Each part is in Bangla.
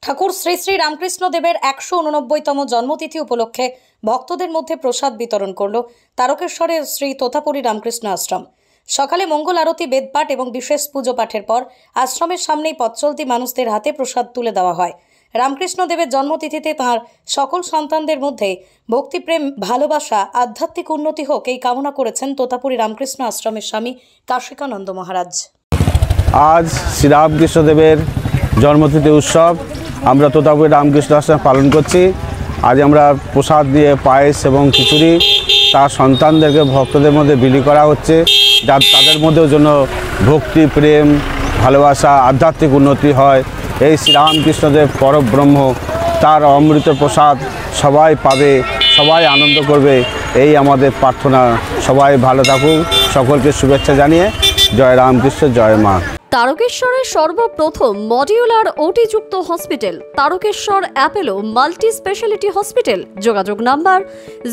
ঠাকুর শ্রী শ্রী রামকৃষ্ণ দেবের 189তম জন্মতিথি উপলক্ষে ভক্তদের মধ্যে প্রসাদ বিতরণ করল তারকেশ্বরের শ্রী তোতাপুরী রামকৃষ্ণ আশ্রম। সকালে মঙ্গল আরতি, বেদপাঠ এবং বিশেষ পুজো পাঠের পর আশ্রমের সামনেই পথচলতি মানুষদের হাতে প্রসাদ তুলে দেওয়া হয়। রামকৃষ্ণ দেবের জন্মতিথিতে তাঁর সকল সন্তানদের মধ্যে ভক্তিপ্রেম, ভালোবাসা, আধ্যাত্মিক উন্নতি হোক এই কামনা করেছেন তোতাপুরী রামকৃষ্ণ আশ্রমের স্বামী কাশিকানন্দ মহারাজ। আজ শ্রী রামকৃষ্ণ দেবের জন্মতিথি উৎসব আমরা তোতাপুরী রামকৃষ্ণ আশ্রমে পালন করছি। আজ আমরা প্রসাদ দিয়ে পায়েস এবং খিচুড়ি তার সন্তানদেরকে ভক্তদের মধ্যে বিলি করা হচ্ছে, যার তাদের মধ্যেও যেন ভক্তি, প্রেম, ভালোবাসা, আধ্যাত্মিক উন্নতি হয়। এই শ্রীরামকৃষ্ণদেব পরব্রহ্ম, তার অমৃত প্রসাদ সবাই পাবে, সবাই আনন্দ করবে, এই আমাদের প্রার্থনা। সবাই ভালো থাকুক, সকলকে শুভেচ্ছা জানিয়ে জয় রামকৃষ্ণ, জয় মা। তারকেশ্বরের সর্বপ্রথম মডিউলার ওটি-যুক্ত hospital Tarakeswar Apollo multi speciality hospital. যোগাযোগ নাম্বার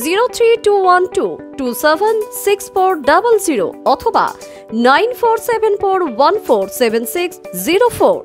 03212276400 অথবা 9474147604।